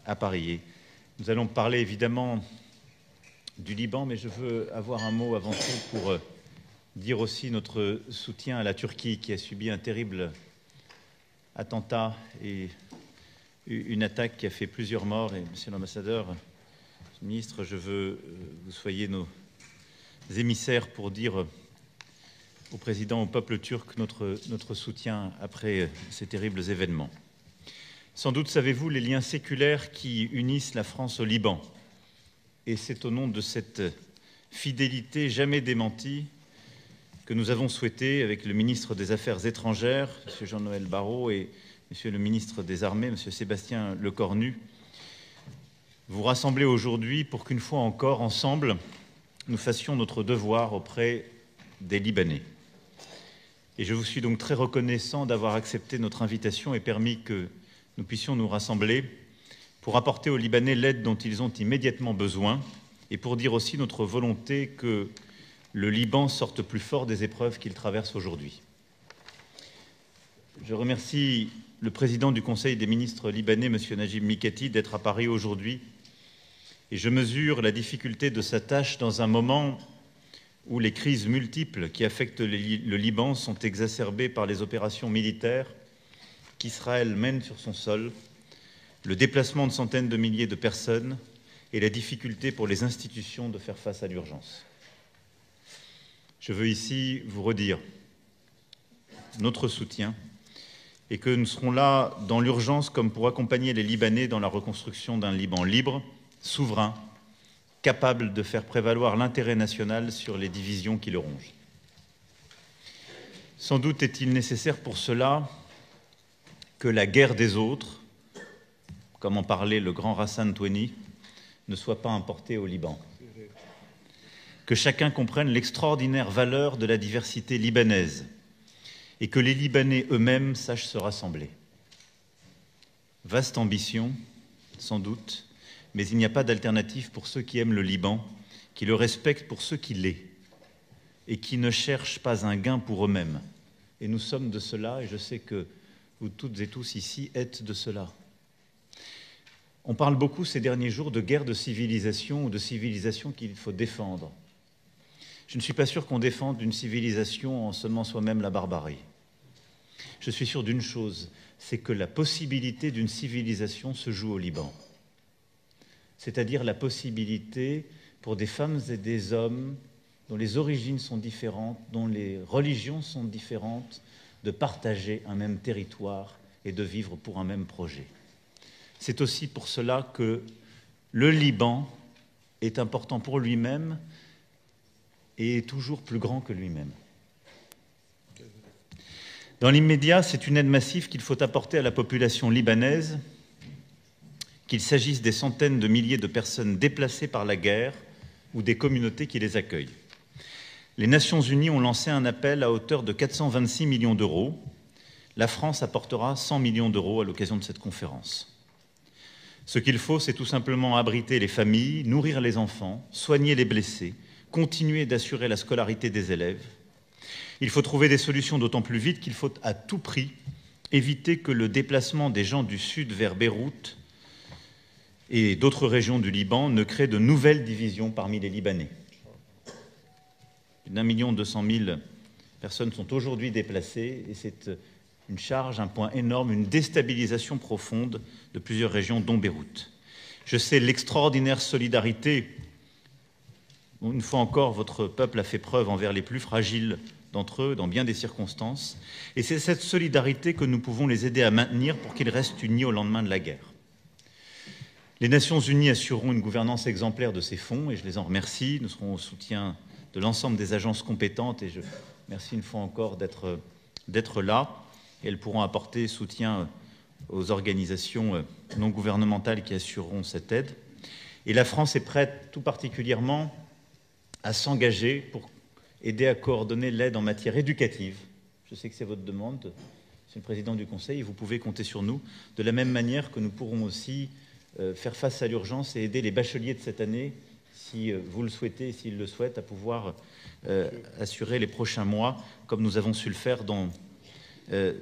appareillée. Nous allons parler évidemment du Liban, mais je veux avoir un mot avant tout pour dire aussi notre soutien à la Turquie qui a subi un terrible attentat et une attaque qui a fait plusieurs morts. Et monsieur l'ambassadeur, monsieur le ministre, je veux que vous soyez nos émissaires pour dire au président, au peuple turc, notre soutien après ces terribles événements. Sans doute savez-vous les liens séculaires qui unissent la France au Liban. Et c'est au nom de cette fidélité jamais démentie que nous avons souhaité, avec le ministre des Affaires étrangères, M. Jean-Noël Barrot, et M. le ministre des Armées, M. Sébastien Lecornu, vous rassembler aujourd'hui pour qu'une fois encore, ensemble, nous fassions notre devoir auprès des Libanais. Et je vous suis donc très reconnaissant d'avoir accepté notre invitation et permis que nous puissions nous rassembler pour apporter aux Libanais l'aide dont ils ont immédiatement besoin et pour dire aussi notre volonté que le Liban sorte plus fort des épreuves qu'il traverse aujourd'hui. Je remercie le président du Conseil des ministres libanais, M. Najib Mikati, d'être à Paris aujourd'hui et je mesure la difficulté de sa tâche dans un moment où les crises multiples qui affectent le Liban sont exacerbées par les opérations militaires qu'Israël mène sur son sol, le déplacement de centaines de milliers de personnes et la difficulté pour les institutions de faire face à l'urgence. Je veux ici vous redire notre soutien et que nous serons là dans l'urgence comme pour accompagner les Libanais dans la reconstruction d'un Liban libre, souverain, capable de faire prévaloir l'intérêt national sur les divisions qui le rongent. Sans doute est-il nécessaire pour cela que la guerre des autres, comme en parlait le grand Hassan Toueni, ne soit pas importée au Liban. Que chacun comprenne l'extraordinaire valeur de la diversité libanaise et que les Libanais eux-mêmes sachent se rassembler. Vaste ambition, sans doute, mais il n'y a pas d'alternative pour ceux qui aiment le Liban, qui le respectent pour ce qu'il est et qui ne cherchent pas un gain pour eux-mêmes. Et nous sommes de cela, et je sais que vous toutes et tous ici êtes de cela. On parle beaucoup ces derniers jours de guerre de civilisation ou de civilisation qu'il faut défendre. Je ne suis pas sûr qu'on défende une civilisation en seulement soi-même la barbarie. Je suis sûr d'une chose, c'est que la possibilité d'une civilisation se joue au Liban. C'est-à-dire la possibilité pour des femmes et des hommes dont les origines sont différentes, dont les religions sont différentes, de partager un même territoire et de vivre pour un même projet. C'est aussi pour cela que le Liban est important pour lui-même et est toujours plus grand que lui-même. Dans l'immédiat, c'est une aide massive qu'il faut apporter à la population libanaise, qu'il s'agisse des centaines de milliers de personnes déplacées par la guerre ou des communautés qui les accueillent. Les Nations Unies ont lancé un appel à hauteur de 426 millions d'euros. La France apportera 100 millions d'euros à l'occasion de cette conférence. Ce qu'il faut, c'est tout simplement abriter les familles, nourrir les enfants, soigner les blessés, continuer d'assurer la scolarité des élèves. Il faut trouver des solutions d'autant plus vite qu'il faut à tout prix éviter que le déplacement des gens du sud vers Beyrouth et d'autres régions du Liban ne crée de nouvelles divisions parmi les Libanais. Plus d'1 200 000 personnes sont aujourd'hui déplacées et c'est une charge, un point énorme, une déstabilisation profonde de plusieurs régions, dont Beyrouth. Je sais l'extraordinaire solidarité dont, une fois encore, votre peuple a fait preuve envers les plus fragiles d'entre eux, dans bien des circonstances. Et c'est cette solidarité que nous pouvons les aider à maintenir pour qu'ils restent unis au lendemain de la guerre. Les Nations Unies assureront une gouvernance exemplaire de ces fonds, et je les en remercie. Nous serons au soutien de l'ensemble des agences compétentes, et je remercie une fois encore d'être là. Et elles pourront apporter soutien aux organisations non gouvernementales qui assureront cette aide. Et la France est prête tout particulièrement à s'engager pour aider à coordonner l'aide en matière éducative. Je sais que c'est votre demande, Monsieur le Président du Conseil, et vous pouvez compter sur nous, de la même manière que nous pourrons aussi faire face à l'urgence et aider les bacheliers de cette année, si vous le souhaitez, s'ils le souhaitent, à pouvoir assurer les prochains mois, comme nous avons su le faire dans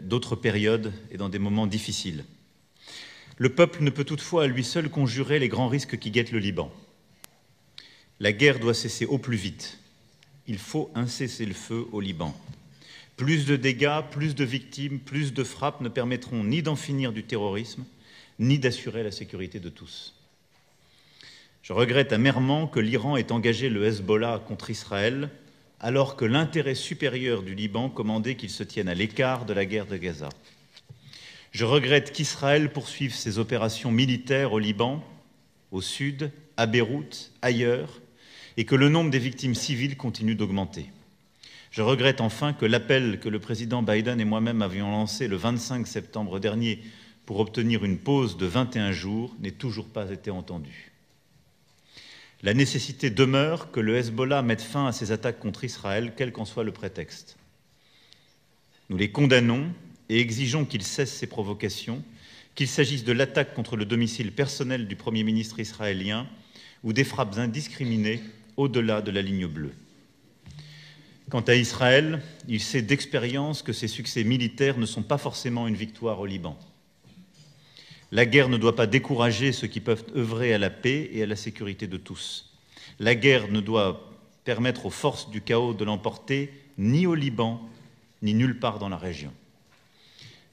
d'autres périodes et dans des moments difficiles. Le peuple ne peut toutefois à lui seul conjurer les grands risques qui guettent le Liban. La guerre doit cesser au plus vite. Il faut un cessez-le-feu au Liban. Plus de dégâts, plus de victimes, plus de frappes ne permettront ni d'en finir du terrorisme, ni d'assurer la sécurité de tous. Je regrette amèrement que l'Iran ait engagé le Hezbollah contre Israël, alors que l'intérêt supérieur du Liban commandait qu'il se tienne à l'écart de la guerre de Gaza. Je regrette qu'Israël poursuive ses opérations militaires au Liban, au sud, à Beyrouth, ailleurs, et que le nombre des victimes civiles continue d'augmenter. Je regrette enfin que l'appel que le président Biden et moi-même avions lancé le 25 septembre dernier pour obtenir une pause de 21 jours n'ait toujours pas été entendu. La nécessité demeure que le Hezbollah mette fin à ses attaques contre Israël, quel qu'en soit le prétexte. Nous les condamnons et exigeons qu'il cesse ses provocations, qu'il s'agisse de l'attaque contre le domicile personnel du Premier ministre israélien ou des frappes indiscriminées au-delà de la ligne bleue. Quant à Israël, il sait d'expérience que ses succès militaires ne sont pas forcément une victoire au Liban. La guerre ne doit pas décourager ceux qui peuvent œuvrer à la paix et à la sécurité de tous. La guerre ne doit permettre aux forces du chaos de l'emporter ni au Liban, ni nulle part dans la région.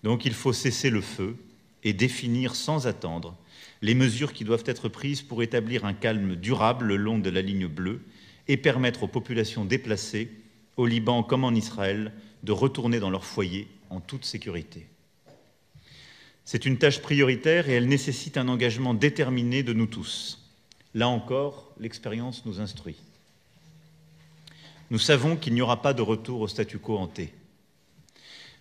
Donc il faut cesser le feu et définir sans attendre les mesures qui doivent être prises pour établir un calme durable le long de la ligne bleue et permettre aux populations déplacées, au Liban comme en Israël, de retourner dans leur foyer en toute sécurité. C'est une tâche prioritaire et elle nécessite un engagement déterminé de nous tous. Là encore, l'expérience nous instruit. Nous savons qu'il n'y aura pas de retour au statu quo ante.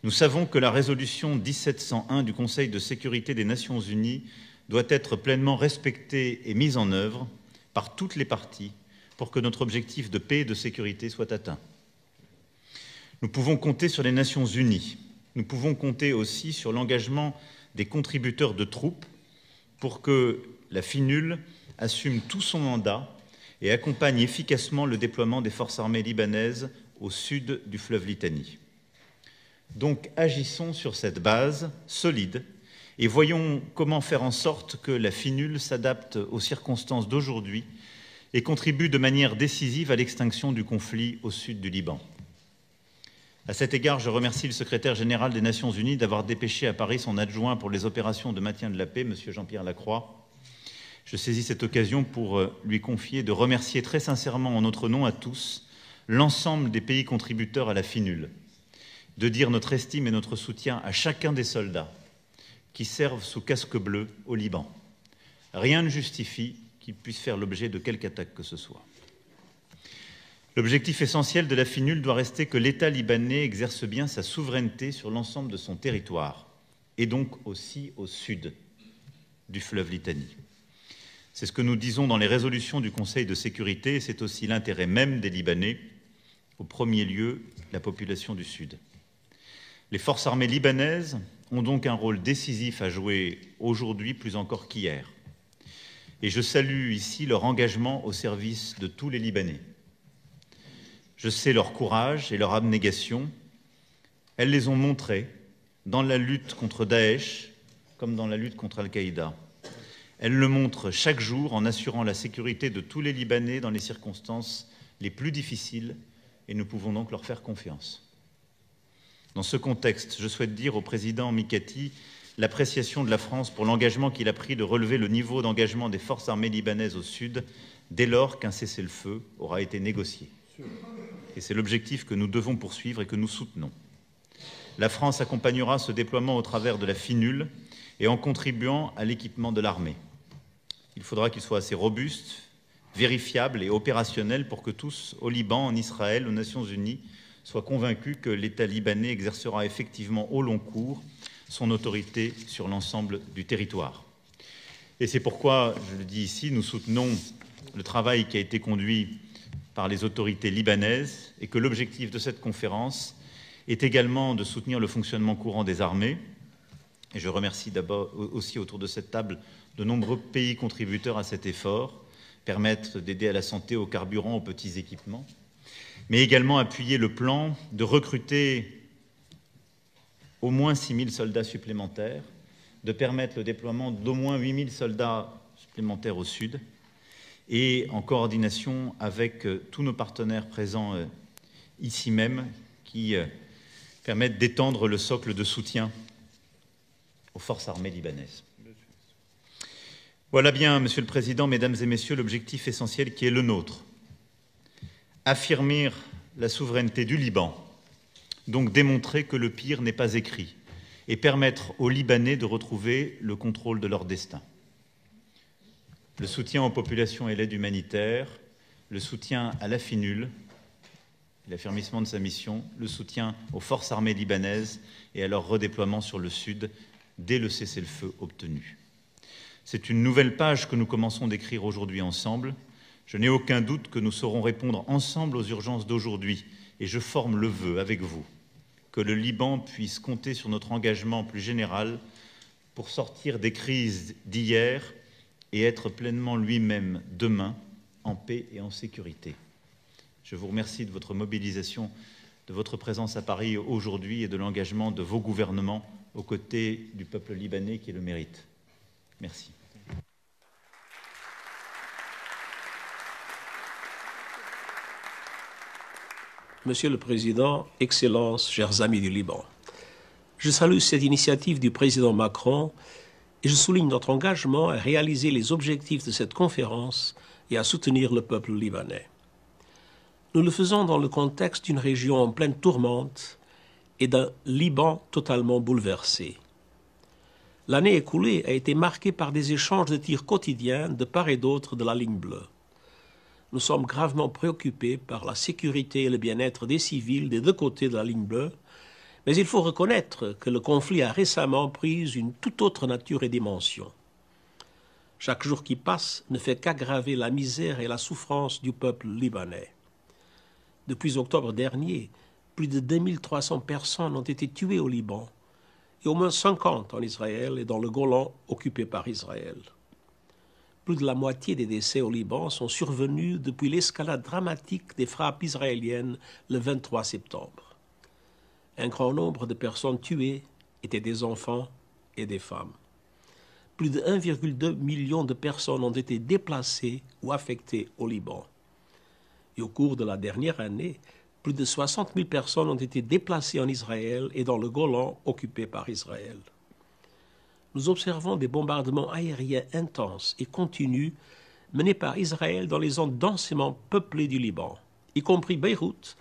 Nous savons que la résolution 1701 du Conseil de sécurité des Nations Unies doit être pleinement respectée et mise en œuvre par toutes les parties pour que notre objectif de paix et de sécurité soit atteint. Nous pouvons compter sur les Nations Unies. Nous pouvons compter aussi sur l'engagement des contributeurs de troupes pour que la FINUL assume tout son mandat et accompagne efficacement le déploiement des forces armées libanaises au sud du fleuve Litani. Donc agissons sur cette base solide et voyons comment faire en sorte que la FINUL s'adapte aux circonstances d'aujourd'hui et contribue de manière décisive à l'extinction du conflit au sud du Liban. À cet égard, je remercie le secrétaire général des Nations Unies d'avoir dépêché à Paris son adjoint pour les opérations de maintien de la paix, M. Jean-Pierre Lacroix. Je saisis cette occasion pour lui confier de remercier très sincèrement en notre nom à tous l'ensemble des pays contributeurs à la FINUL, de dire notre estime et notre soutien à chacun des soldats qui servent sous casque bleu au Liban. Rien ne justifie qu'ils puissent faire l'objet de quelque attaque que ce soit. L'objectif essentiel de la FINUL doit rester que l'État libanais exerce bien sa souveraineté sur l'ensemble de son territoire, et donc aussi au sud du fleuve Litani. C'est ce que nous disons dans les résolutions du Conseil de sécurité, et c'est aussi l'intérêt même des Libanais, au premier lieu la population du Sud. Les forces armées libanaises ont donc un rôle décisif à jouer aujourd'hui plus encore qu'hier. Et je salue ici leur engagement au service de tous les Libanais. Je sais leur courage et leur abnégation. Elles les ont montrées dans la lutte contre Daesh comme dans la lutte contre Al-Qaïda. Elles le montrent chaque jour en assurant la sécurité de tous les Libanais dans les circonstances les plus difficiles et nous pouvons donc leur faire confiance. Dans ce contexte, je souhaite dire au président Mikati l'appréciation de la France pour l'engagement qu'il a pris de relever le niveau d'engagement des forces armées libanaises au sud dès lors qu'un cessez-le-feu aura été négocié. Et c'est l'objectif que nous devons poursuivre et que nous soutenons. La France accompagnera ce déploiement au travers de la FINUL et en contribuant à l'équipement de l'armée. Il faudra qu'il soit assez robuste, vérifiable et opérationnel pour que tous, au Liban, en Israël, aux Nations Unies, soient convaincus que l'État libanais exercera effectivement au long cours son autorité sur l'ensemble du territoire. Et c'est pourquoi, je le dis ici, nous soutenons le travail qui a été conduit par les autorités libanaises et que l'objectif de cette conférence est également de soutenir le fonctionnement courant des armées. Et je remercie d'abord aussi autour de cette table de nombreux pays contributeurs à cet effort, permettre d'aider à la santé, au carburant, aux petits équipements, mais également appuyer le plan de recruter au moins 6 000 soldats supplémentaires de permettre le déploiement d'au moins 8000 soldats supplémentaires au sud et en coordination avec tous nos partenaires présents ici même qui permettent d'étendre le socle de soutien aux forces armées libanaises. Voilà bien, Monsieur le Président, Mesdames et Messieurs, l'objectif essentiel qui est le nôtre. Affirmer la souveraineté du Liban, donc démontrer que le pire n'est pas écrit, et permettre aux Libanais de retrouver le contrôle de leur destin. Le soutien aux populations et l'aide humanitaire, le soutien à la FINUL, l'affermissement de sa mission, le soutien aux forces armées libanaises et à leur redéploiement sur le sud dès le cessez-le-feu obtenu. C'est une nouvelle page que nous commençons d'écrire aujourd'hui ensemble. Je n'ai aucun doute que nous saurons répondre ensemble aux urgences d'aujourd'hui et je forme le vœu avec vous que le Liban puisse compter sur notre engagement plus général pour sortir des crises d'hier et être pleinement lui-même demain en paix et en sécurité. Je vous remercie de votre mobilisation, de votre présence à Paris aujourd'hui et de l'engagement de vos gouvernements aux côtés du peuple libanais qui le mérite. Merci. Monsieur le Président, Excellences, chers amis du Liban, je salue cette initiative du président Macron et je souligne notre engagement à réaliser les objectifs de cette conférence et à soutenir le peuple libanais. Nous le faisons dans le contexte d'une région en pleine tourmente et d'un Liban totalement bouleversé. L'année écoulée a été marquée par des échanges de tirs quotidiens de part et d'autre de la ligne bleue. Nous sommes gravement préoccupés par la sécurité et le bien-être des civils des deux côtés de la ligne bleue, mais il faut reconnaître que le conflit a récemment pris une toute autre nature et dimension. Chaque jour qui passe ne fait qu'aggraver la misère et la souffrance du peuple libanais. Depuis octobre dernier, plus de 2300 personnes ont été tuées au Liban et au moins 50 en Israël et dans le Golan occupé par Israël. Plus de la moitié des décès au Liban sont survenus depuis l'escalade dramatique des frappes israéliennes le 23 septembre. Un grand nombre de personnes tuées étaient des enfants et des femmes. Plus de 1,2 million de personnes ont été déplacées ou affectées au Liban. Et au cours de la dernière année, plus de 60 000 personnes ont été déplacées en Israël et dans le Golan occupé par Israël. Nous observons des bombardements aériens intenses et continus menés par Israël dans les zones densément peuplées du Liban, y compris Beyrouth,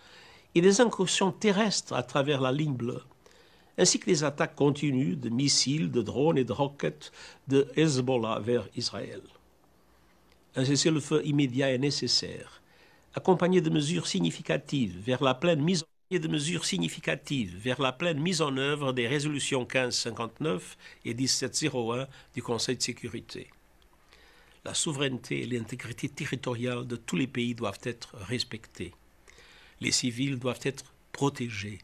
et des incursions terrestres à travers la ligne bleue, ainsi que des attaques continues de missiles, de drones et de roquettes de Hezbollah vers Israël. Un cessez-le-feu immédiat est nécessaire, accompagné de mesures significatives vers la pleine mise en œuvre des résolutions 1559 et 1701 du Conseil de sécurité. La souveraineté et l'intégrité territoriale de tous les pays doivent être respectées. Les civils doivent être protégés.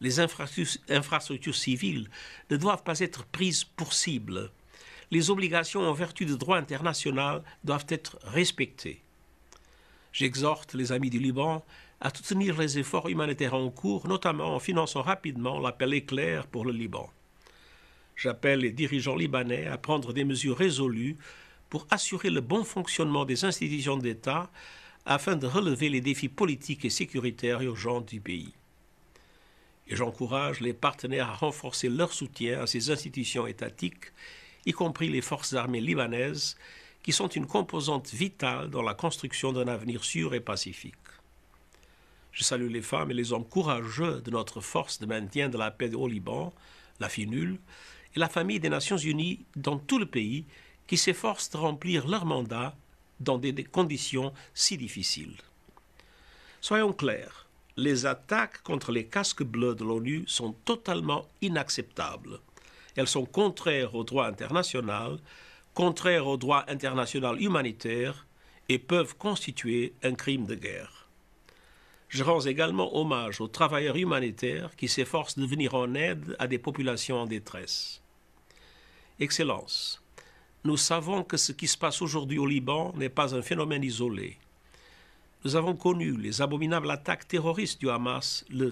Les infrastructures civiles ne doivent pas être prises pour cible. Les obligations en vertu du droit international doivent être respectées. J'exhorte les amis du Liban à soutenir les efforts humanitaires en cours, notamment en finançant rapidement l'appel éclair pour le Liban. J'appelle les dirigeants libanais à prendre des mesures résolues pour assurer le bon fonctionnement des institutions d'État afin de relever les défis politiques et sécuritaires urgents du pays. Et j'encourage les partenaires à renforcer leur soutien à ces institutions étatiques, y compris les forces armées libanaises, qui sont une composante vitale dans la construction d'un avenir sûr et pacifique. Je salue les femmes et les hommes courageux de notre force de maintien de la paix au Liban, la FINUL, et la famille des Nations Unies dans tout le pays qui s'efforcent de remplir leur mandat dans des conditions si difficiles. Soyons clairs, les attaques contre les casques bleus de l'ONU sont totalement inacceptables. Elles sont contraires au droit international, contraires au droit international humanitaire et peuvent constituer un crime de guerre. Je rends également hommage aux travailleurs humanitaires qui s'efforcent de venir en aide à des populations en détresse. Excellences, nous savons que ce qui se passe aujourd'hui au Liban n'est pas un phénomène isolé. Nous avons connu les abominables attaques terroristes du Hamas le